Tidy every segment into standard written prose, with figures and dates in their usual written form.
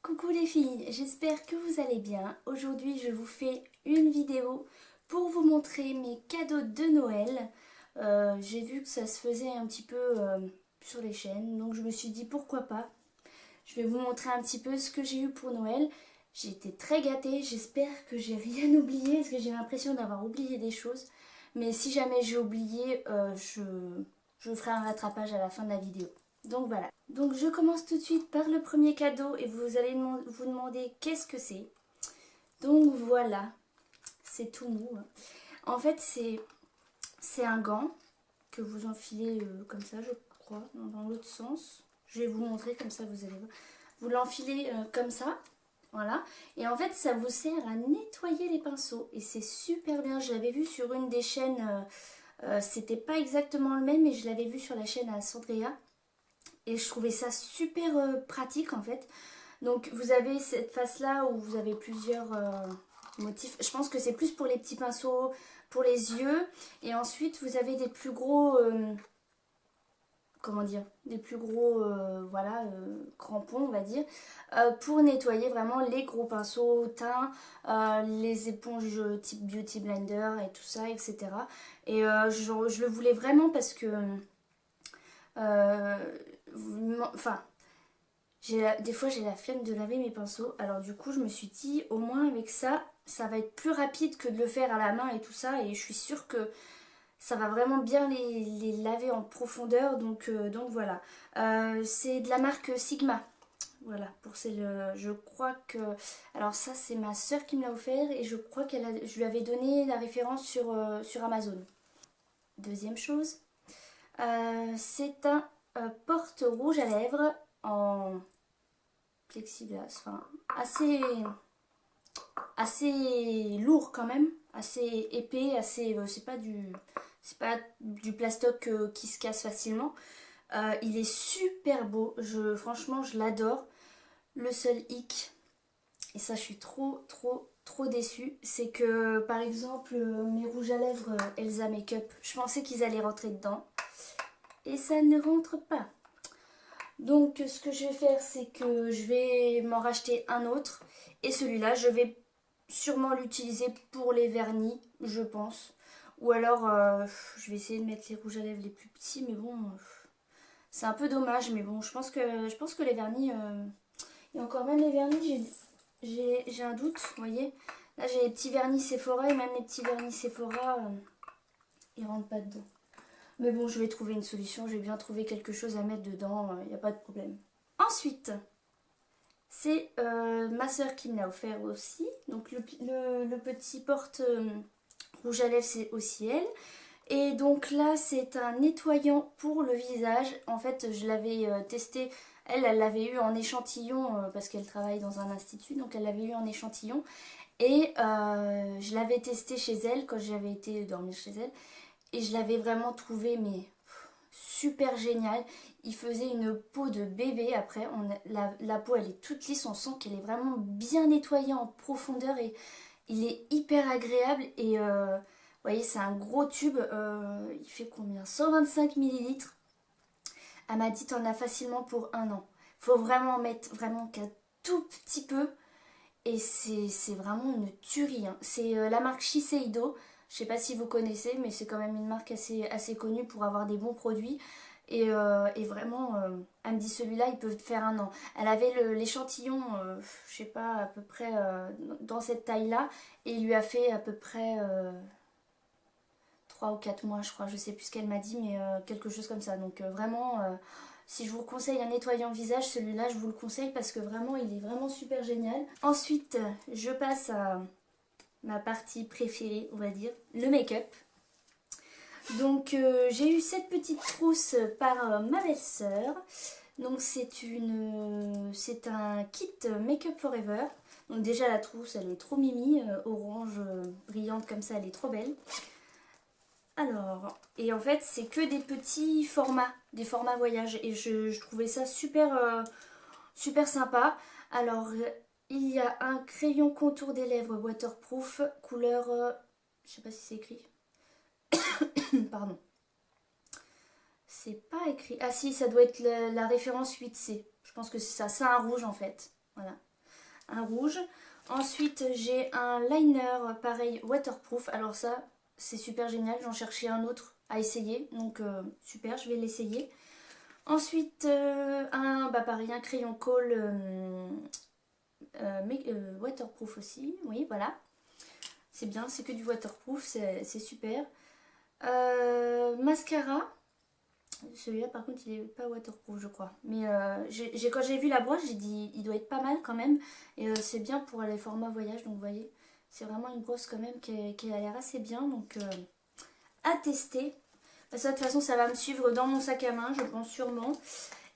Coucou les filles, j'espère que vous allez bien. Aujourd'hui je vous fais une vidéo pour vous montrer mes cadeaux de Noël. J'ai vu que ça se faisait un petit peu sur les chaînes, donc je me suis dit pourquoi pas. Je vais vous montrer un petit peu ce que j'ai eu pour Noël. J'ai été très gâtée, j'espère que j'ai rien oublié, parce que j'ai l'impression d'avoir oublié des choses. Mais si jamais j'ai oublié, je ferai un rattrapage à la fin de la vidéo. Donc voilà. Donc je commence tout de suite par le premier cadeau et vous allez vous demander qu'est-ce que c'est. Donc voilà, c'est tout mou, hein. En fait c'est un gant que vous enfilez comme ça je crois, dans l'autre sens. Je vais vous montrer comme ça vous allez voir. Vous l'enfilez comme ça, voilà. Et en fait ça vous sert à nettoyer les pinceaux et c'est super bien. Je l'avais vu sur une des chaînes, c'était pas exactement le même mais je l'avais vu sur la chaîne à Sandria. Et je trouvais ça super pratique en fait. Donc vous avez cette face là où vous avez plusieurs motifs. Je pense que c'est plus pour les petits pinceaux, pour les yeux. Et ensuite vous avez des plus gros, comment dire, des plus gros voilà, crampons on va dire. Pour nettoyer vraiment les gros pinceaux teint, les éponges type Beauty Blender et tout ça, etc. Et je le voulais vraiment parce que... enfin, des fois j'ai la flemme de laver mes pinceaux, alors du coup je me suis dit au moins avec ça, ça va être plus rapide que de le faire à la main et tout ça, et je suis sûre que ça va vraiment bien les laver en profondeur, donc voilà. C'est de la marque Sigma, voilà, je crois que, alors ça c'est ma soeur qui me l'a offert, et je crois je lui avais donné la référence sur Amazon. Deuxième chose, c'est un porte rouge à lèvres en plexiglas, enfin assez lourd quand même, assez épais, assez c'est pas du plastoc qui se casse facilement. Il est super beau, franchement je l'adore. Le seul hic, et ça je suis trop déçue, c'est que par exemple mes rouges à lèvres Elsa Makeup, je pensais qu'ils allaient rentrer dedans et ça ne rentre pas. Donc ce que je vais faire, c'est que je vais m'en racheter un autre. Et celui-là, je vais sûrement l'utiliser pour les vernis, je pense. Ou alors, je vais essayer de mettre les rouges à lèvres les plus petits. Mais bon, c'est un peu dommage. Mais bon, je pense que les vernis... et encore même les vernis, j'ai un doute, vous voyez. Là, j'ai les petits vernis Sephora. Et même les petits vernis Sephora, ils rentrent pas dedans. Mais bon, je vais trouver une solution, je vais bien trouver quelque chose à mettre dedans, il n'y a pas de problème. Ensuite, c'est ma soeur qui me l'a offert aussi. Donc le petit porte rouge à lèvres, c'est aussi elle. Et donc là, c'est un nettoyant pour le visage. En fait, je l'avais testé. Elle l'avait eu en échantillon parce qu'elle travaille dans un institut. Donc elle l'avait eu en échantillon. Et je l'avais testé chez elle quand j'avais été dormir chez elle. Et je l'avais vraiment trouvé mais super génial. Il faisait une peau de bébé après. La peau elle est toute lisse, on sent qu'elle est vraiment bien nettoyée en profondeur et il est hyper agréable. Et vous voyez, c'est un gros tube. Il fait combien? 125 millilitres. Elle m'a dit t'en as facilement pour un an. Faut vraiment mettre vraiment qu'un tout petit peu. Et c'est vraiment une tuerie, hein. C'est la marque Shiseido. Je sais pas si vous connaissez, mais c'est quand même une marque assez connue pour avoir des bons produits. Et vraiment, elle me dit celui-là, il peut te faire un an. Elle avait l'échantillon, je sais pas, à peu près dans cette taille-là. Et il lui a fait à peu près 3 ou 4 mois, je crois. Je sais plus ce qu'elle m'a dit, mais quelque chose comme ça. Donc vraiment, si je vous conseille un nettoyant visage, celui-là, je vous le conseille parce que vraiment, il est vraiment super génial. Ensuite, je passe à ma partie préférée, on va dire, le make-up. Donc j'ai eu cette petite trousse par ma belle-sœur. Donc c'est un kit Make-up Forever. Donc déjà la trousse elle est trop mimi, orange brillante comme ça, elle est trop belle. Alors, et en fait c'est que des petits formats, des formats voyage. Et je trouvais ça super sympa. Alors il y a un crayon contour des lèvres waterproof, couleur, je sais pas si c'est écrit. Pardon. C'est pas écrit. Ah si, ça doit être la référence 8C. Je pense que c'est ça. C'est un rouge en fait. Voilà. un rouge. Ensuite j'ai un liner pareil waterproof. Alors ça c'est super génial, j'en cherchais un autre à essayer. Donc super, je vais l'essayer. Ensuite pareil, un crayon colle waterproof aussi. Oui voilà, c'est bien, c'est que du waterproof, c'est super. Mascara. Celui-là par contre il est pas waterproof je crois. Mais quand j'ai vu la broche j'ai dit il doit être pas mal quand même. Et c'est bien pour les formats voyage. Donc vous voyez c'est vraiment une brosse quand même qui a l'air assez bien. Donc à tester. Ça de toute façon ça va me suivre dans mon sac à main je pense sûrement.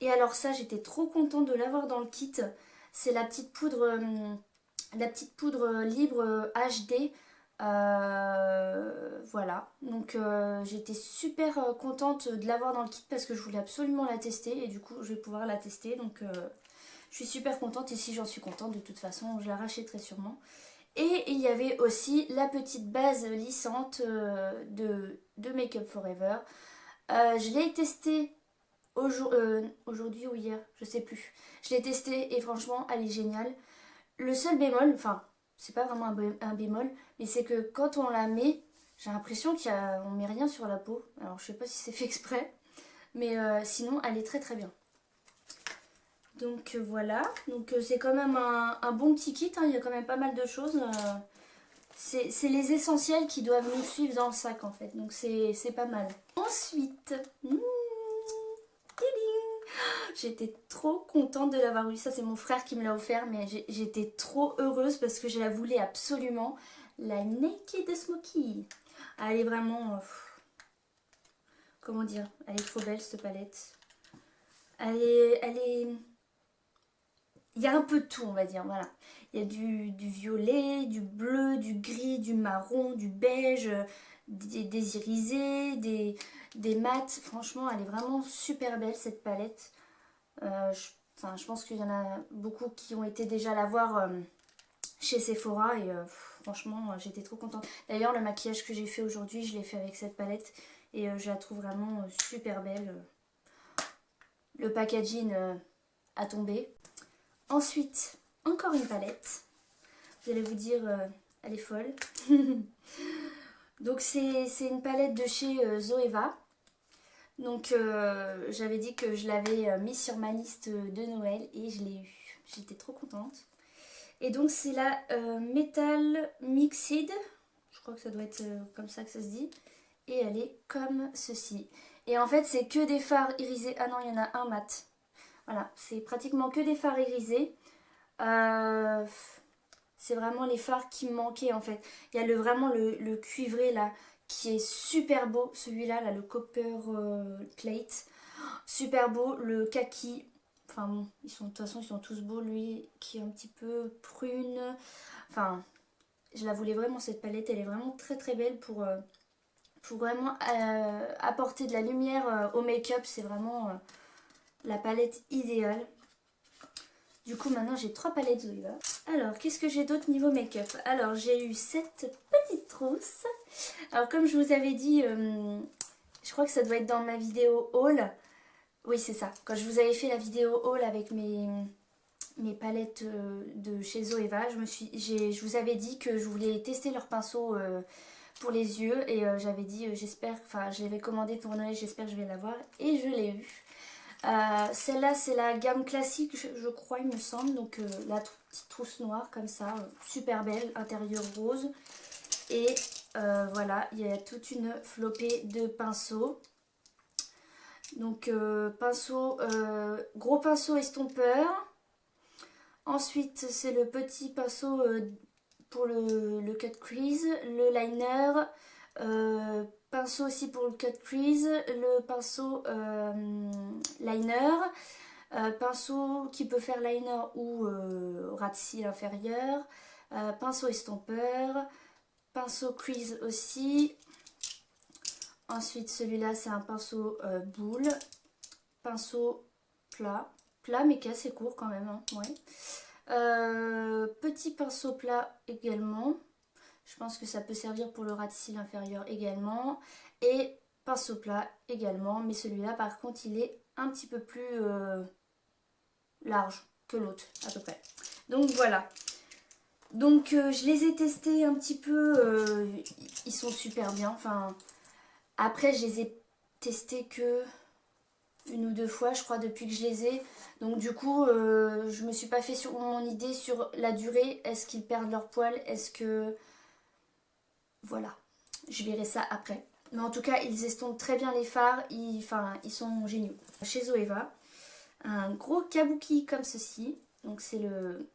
Et alors ça j'étais trop contente de l'avoir dans le kit. C'est la petite poudre libre HD. Voilà, donc j'étais super contente de l'avoir dans le kit parce que je voulais absolument la tester et du coup je vais pouvoir la tester. Donc je suis super contente et si j'en suis contente de toute façon je la rachèterai sûrement. Et il y avait aussi la petite base lissante de Make Up Forever. Je l'ai testée aujourd'hui ou hier, je sais plus. Je l'ai testée et franchement elle est géniale. Le seul bémol, enfin c'est pas vraiment un bémol, mais c'est que quand on la met, j'ai l'impression qu'on met rien sur la peau. Alors je sais pas si c'est fait exprès, mais sinon elle est très très bien. Donc voilà, donc c'est quand même un bon petit kit, hein. Il y a quand même pas mal de choses. C'est les essentiels qui doivent nous suivre dans le sac en fait, donc c'est pas mal. Ensuite, j'étais trop contente de l'avoir eu. Ça c'est mon frère qui me l'a offert, mais j'étais trop heureuse parce que je la voulais absolument. La Naked Smoky. Elle est vraiment... comment dire? Elle est trop belle cette palette. Elle est... Il y a un peu de tout on va dire, voilà. Il y a du violet, du bleu, du gris, du marron, du beige, des irisés, des mats. Franchement elle est vraiment super belle cette palette. Je pense qu'il y en a beaucoup qui ont été déjà la voir chez Sephora et franchement j'étais trop contente. D'ailleurs le maquillage que j'ai fait aujourd'hui je l'ai fait avec cette palette et je la trouve vraiment super belle. Le packaging a tombé. Ensuite encore une palette. Vous allez vous dire elle est folle. Donc c'est une palette de chez Zoeva. Donc j'avais dit que je l'avais mis sur ma liste de Noël et je l'ai eu. J'étais trop contente. Et donc c'est la Metal Mixed. Je crois que ça doit être comme ça que ça se dit. Et elle est comme ceci. Et en fait c'est que des fards irisés. Ah non il y en a un mat. Voilà, c'est pratiquement que des fards irisés. C'est vraiment les fards qui me manquaient en fait. Il y a vraiment le cuivré là qui est super beau. Celui-là, là, le Copper Plate. Super beau. Le kaki. Enfin bon, de toute façon, ils sont tous beaux. Lui qui est un petit peu prune. Enfin, je la voulais vraiment cette palette. Elle est vraiment très très belle pour vraiment apporter de la lumière au make-up. C'est vraiment la palette idéale. Du coup maintenant j'ai 3 palettes Zoeva. Alors qu'est-ce que j'ai d'autre niveau make-up? Alors j'ai eu cette petite trousse. Alors comme je vous avais dit, je crois que ça doit être dans ma vidéo haul. Oui c'est ça, quand je vous avais fait la vidéo haul avec mes palettes de chez Zoeva, je vous avais dit que je voulais tester leur pinceau pour les yeux. Et j'avais dit j'espère, enfin je l'avais commandé pour Noël, j'espère que je vais l'avoir. Et je l'ai eu. Celle-là c'est la gamme classique je crois il me semble. Donc la petite trousse noire comme ça, super belle, intérieur rose. Et voilà, il y a toute une flopée de pinceaux. Donc gros pinceau estompeur. Ensuite c'est le petit pinceau pour le cut crease, le liner, pinceau aussi pour le cut crease, le pinceau liner, pinceau qui peut faire liner ou ras de cils inférieur, pinceau estompeur, pinceau crease aussi. Ensuite celui-là c'est un pinceau boule, pinceau plat mais qui est assez court quand même, hein, ouais. Petit pinceau plat également. Je pense que ça peut servir pour le ras de cils inférieur également. Et pinceau plat également. Mais celui-là par contre il est un petit peu plus large que l'autre à peu près. Donc voilà. Donc je les ai testés un petit peu, ils sont super bien. Enfin, après je les ai testés que une ou deux fois je crois depuis que je les ai. Donc du coup je me suis pas fait sur mon idée sur la durée. Est-ce qu'ils perdent leur poil? Est-ce que... Voilà, je verrai ça après. Mais en tout cas ils estompent très bien les fards, enfin, ils sont géniaux. Chez Zoeva, un gros kabuki comme ceci. Donc c'est le...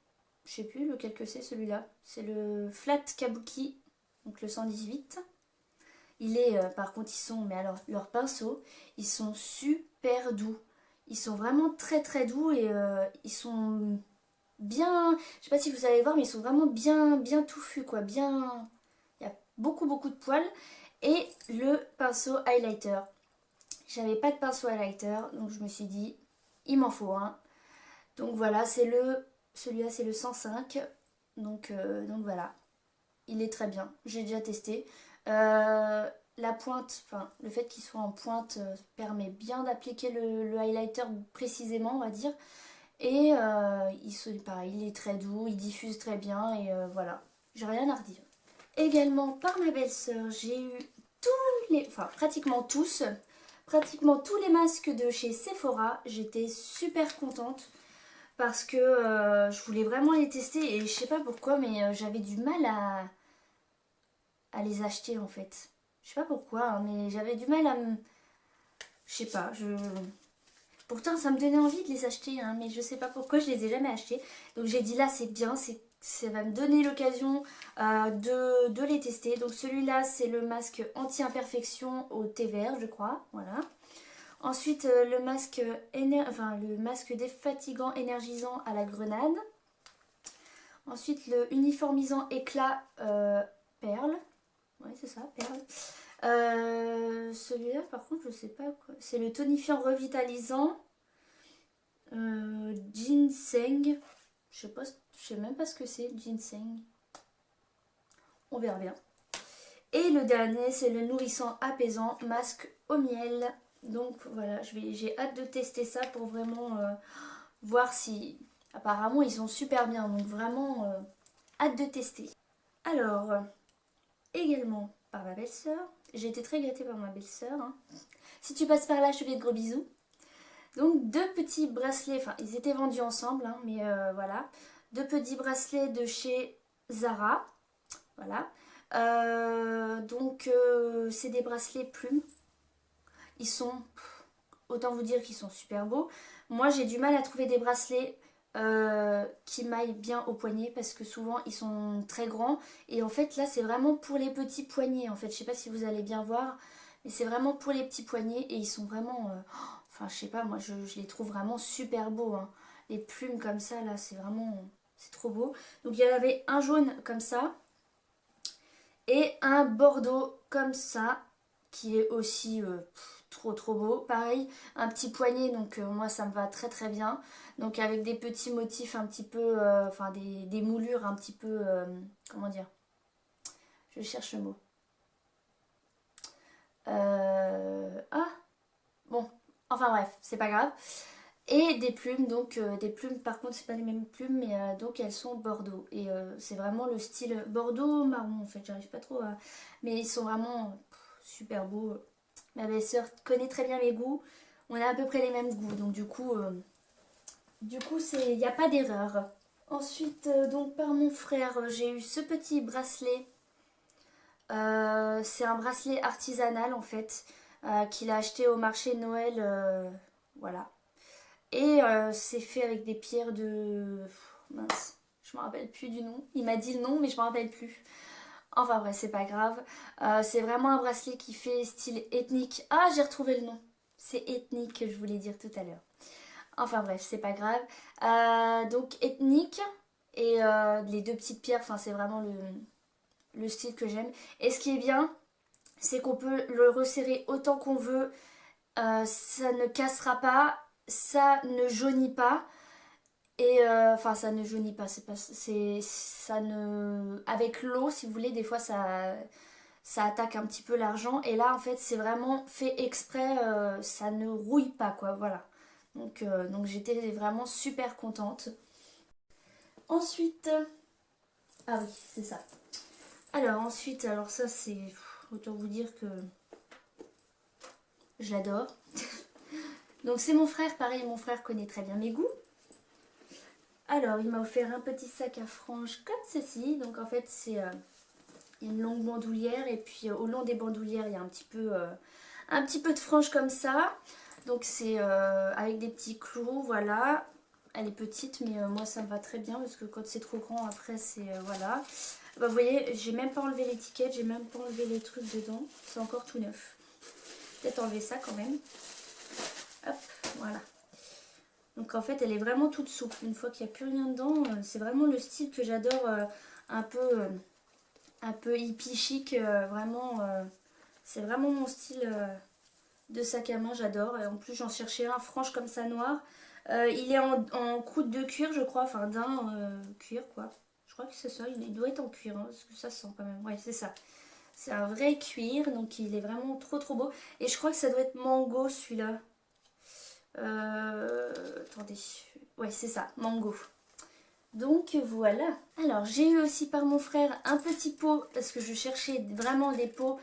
Je sais plus lequel que c'est celui-là. C'est le Flat Kabuki, donc le 118. Il est, par contre, ils sont, mais alors, leurs pinceaux, ils sont super doux. Ils sont vraiment très très doux et ils sont bien, je sais pas si vous allez voir, mais ils sont vraiment bien, bien touffus, quoi. Bien, il y a beaucoup beaucoup de poils. Et le pinceau highlighter. J'avais pas de pinceau highlighter, donc je me suis dit, il m'en faut un. Donc voilà, celui-là c'est le 105. Donc voilà, il est très bien. J'ai déjà testé. La pointe, enfin le fait qu'il soit en pointe permet bien d'appliquer le highlighter précisément, on va dire. Et pareil, il est très doux, il diffuse très bien et voilà, j'ai rien à redire. Également par ma belle-sœur, j'ai eu enfin pratiquement tous les masques de chez Sephora. J'étais super contente parce que je voulais vraiment les tester et je sais pas pourquoi, mais j'avais du mal à les acheter en fait. Je sais pas pourquoi, hein, mais j'avais du mal à me... Je sais pas, Pourtant, ça me donnait envie de les acheter, hein, mais je sais pas pourquoi je les ai jamais achetés. Donc j'ai dit là, c'est bien, ça va me donner l'occasion de les tester. Donc celui-là, c'est le masque anti-imperfection au thé vert, je crois. Voilà. Ensuite, le masque défatigant énergisant à la grenade. Ensuite, le uniformisant éclat perle. Ouais, c'est ça, perle. Celui-là, par contre, je sais pas quoi. C'est le tonifiant revitalisant ginseng. Je sais même pas ce que c'est, ginseng. On verra bien. Et le dernier, c'est le nourrissant apaisant masque au miel. Donc voilà, j'ai hâte de tester ça pour vraiment voir si... Apparemment, ils sont super bien, donc vraiment hâte de tester. Alors, également par ma belle-sœur. J'ai été très gâtée par ma belle-sœur. Hein. Si tu passes par là, je te fais de gros bisous. Donc deux petits bracelets, enfin ils étaient vendus ensemble, hein, mais voilà. Deux petits bracelets de chez Zara. Voilà. C'est des bracelets plumes. Ils sont, autant vous dire qu'ils sont super beaux. Moi j'ai du mal à trouver des bracelets qui maillent bien au poignet parce que souvent ils sont très grands. Et en fait là c'est vraiment pour les petits poignets en fait. Je sais pas si vous allez bien voir. Mais c'est vraiment pour les petits poignets et ils sont vraiment... enfin je sais pas, moi je les trouve vraiment super beaux. Hein. Les plumes comme ça là c'est vraiment... C'est trop beau. Donc il y en avait un jaune comme ça. Et un bordeaux comme ça. Qui est aussi trop trop beau. Pareil, un petit poignet, donc moi ça me va très très bien. Donc avec des petits motifs un petit peu, enfin des moulures un petit peu, comment dire, je cherche le mot. Ah, bon, enfin bref, c'est pas grave. Et des plumes, donc des plumes, par contre c'est pas les mêmes plumes, mais donc elles sont bordeaux. Et c'est vraiment le style bordeaux marron en fait, j'arrive pas trop à... Mais ils sont vraiment super beaux. Ma belle-sœur connaît très bien mes goûts. On a à peu près les mêmes goûts. Donc du coup il n'y a pas d'erreur. Ensuite, donc par mon frère, j'ai eu ce petit bracelet. C'est un bracelet artisanal en fait. Qu'il a acheté au marché de Noël. Voilà. Et c'est fait avec des pierres de... Mince, je me rappelle plus du nom. Il m'a dit le nom, mais je me rappelle plus. Enfin bref, c'est pas grave. C'est vraiment un bracelet qui fait style ethnique. Ah, j'ai retrouvé le nom. C'est ethnique que je voulais dire tout à l'heure. Enfin bref, c'est pas grave. Donc ethnique et les deux petites pierres, enfin c'est vraiment le style que j'aime. Et ce qui est bien, c'est qu'on peut le resserrer autant qu'on veut. Ça ne cassera pas, ça ne jaunit pas. Et enfin ça ne jaunit pas, ça ne... Avec l'eau si vous voulez, des fois ça attaque un petit peu l'argent. Et là en fait c'est vraiment fait exprès, ça ne rouille pas quoi, voilà. Donc j'étais vraiment super contente. Ensuite, ah oui, c'est ça. Alors ensuite, alors ça c'est, autant vous dire que je l'adore. Donc c'est mon frère, pareil, mon frère connaît très bien mes goûts. Alors il m'a offert un petit sac à franges comme ceci. Donc en fait c'est une longue bandoulière et puis au long des bandoulières il y a un petit peu de franges comme ça. Donc c'est avec des petits clous, voilà. Elle est petite mais moi ça me va très bien parce que quand c'est trop grand après c'est voilà. Bah, vous voyez, j'ai même pas enlevé l'étiquette, j'ai même pas enlevé les trucs dedans. C'est encore tout neuf. Peut-être enlever ça quand même. Hop, voilà. Donc en fait elle est vraiment toute souple. Une fois qu'il n'y a plus rien dedans, c'est vraiment le style que j'adore, un peu hippie chic. Vraiment, c'est vraiment mon style de sac à main, j'adore. Et en plus j'en cherchais un franche comme ça noir. Il est en croûte de cuir je crois, enfin d'un cuir quoi. Je crois que c'est ça, il doit être en cuir, hein, parce que ça sent quand même. Ouais c'est ça. C'est un vrai cuir, donc il est vraiment trop trop beau. Et je crois que ça doit être mango celui-là. Attendez, ouais c'est ça, mango. Donc voilà. Alors j'ai eu aussi par mon frère un petit pot, parce que je cherchais vraiment des pots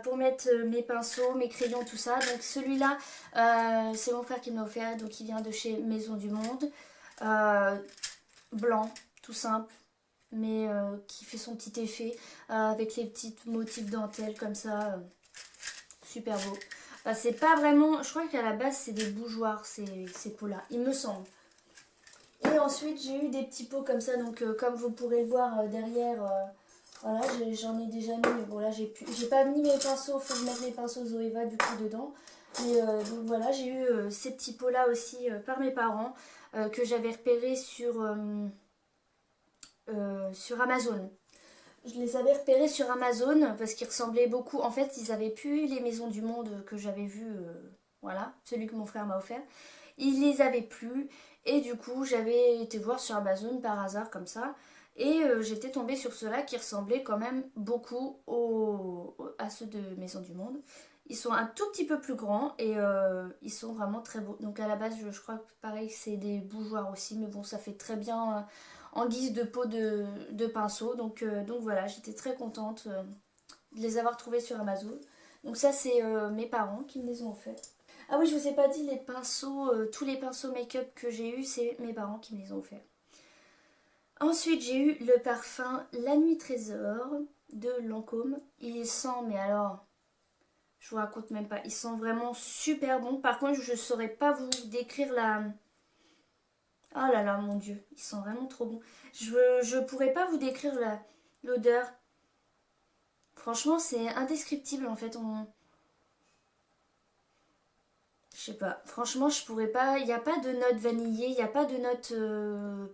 pour mettre mes pinceaux, mes crayons, tout ça. Donc celui-là, c'est mon frère qui m'a offert, donc il vient de chez Maison du Monde. Blanc, tout simple, mais qui fait son petit effet, avec les petits motifs dentelle comme ça. Super beau. C'est pas vraiment, je crois qu'à la base c'est des bougeoirs ces pots là, il me semble. Et ensuite j'ai eu des petits pots comme ça, donc comme vous pourrez le voir derrière, voilà, j'en ai déjà mis, mais bon là j'ai pas mis mes pinceaux, faut que je mette mes pinceaux Zoeva du coup dedans. Et donc voilà, j'ai eu ces petits pots là aussi par mes parents, que j'avais repérés sur Amazon. Je les avais repérés sur Amazon parce qu'ils ressemblaient beaucoup. En fait, ils avaient plus les Maisons du Monde que j'avais vues, voilà, celui que mon frère m'a offert. Ils les avaient plus et du coup, j'avais été voir sur Amazon par hasard comme ça. Et j'étais tombée sur ceux-là qui ressemblaient quand même beaucoup à ceux de Maison du Monde. Ils sont un tout petit peu plus grands et ils sont vraiment très beaux. Donc à la base, je crois que pareil, c'est des bougeoirs aussi. Mais bon, ça fait très bien en guise de pot de pinceau. Donc voilà, j'étais très contente de les avoir trouvés sur Amazon. Donc ça, c'est mes parents qui me les ont offerts. Ah oui, je vous ai pas dit, les pinceaux, tous les pinceaux make-up que j'ai eu, c'est mes parents qui me les ont offerts. Ensuite, j'ai eu le parfum La Nuit Trésor de Lancôme. Il sent, mais alors, je vous raconte même pas, ils sont vraiment super bons. Par contre, je saurais pas vous décrire la... Oh là là, mon Dieu, ils sont vraiment trop bons. Je pourrais pas vous décrire l'odeur. Franchement, c'est indescriptible en fait. Je sais pas, franchement, je pourrais pas. Il n'y a pas de note vanillée, il n'y a pas de note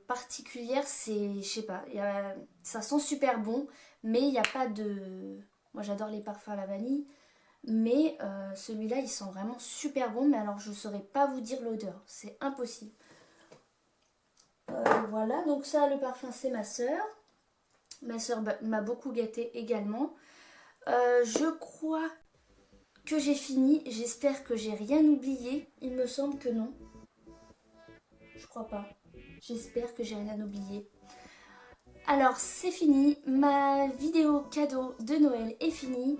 particulière. C'est, je sais pas, ça sent super bon, mais il n'y a pas de. Moi, j'adore les parfums à la vanille, mais celui-là, il sent vraiment super bon. Mais alors, je saurais pas vous dire l'odeur, c'est impossible. Voilà, donc ça, le parfum, c'est ma soeur. Ma soeur m'a beaucoup gâtée également. Je crois que j'ai fini. J'espère que j'ai rien oublié. Il me semble que non. Je crois pas. J'espère que j'ai rien oublié. Alors, c'est fini. Ma vidéo cadeau de Noël est finie.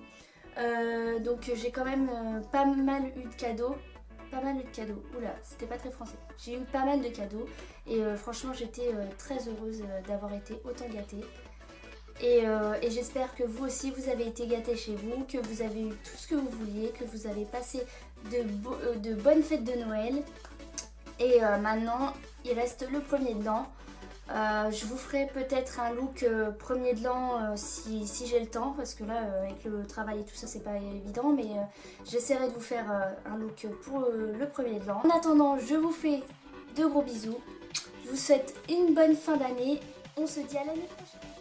Donc, j'ai quand même pas mal eu de cadeaux. Pas mal de cadeaux. Oula, c'était pas très français. J'ai eu pas mal de cadeaux. Et franchement, j'étais très heureuse d'avoir été autant gâtée. Et j'espère que vous aussi, vous avez été gâtés chez vous, que vous avez eu tout ce que vous vouliez, que vous avez passé de bonnes fêtes de Noël. Et maintenant, il reste le premier de l'an. Je vous ferai peut-être un look premier de l'an si j'ai le temps, parce que là, avec le travail et tout ça, c'est pas évident. Mais j'essaierai de vous faire un look pour le premier de l'an. En attendant, je vous fais de gros bisous. Je vous souhaite une bonne fin d'année. On se dit à l'année prochaine.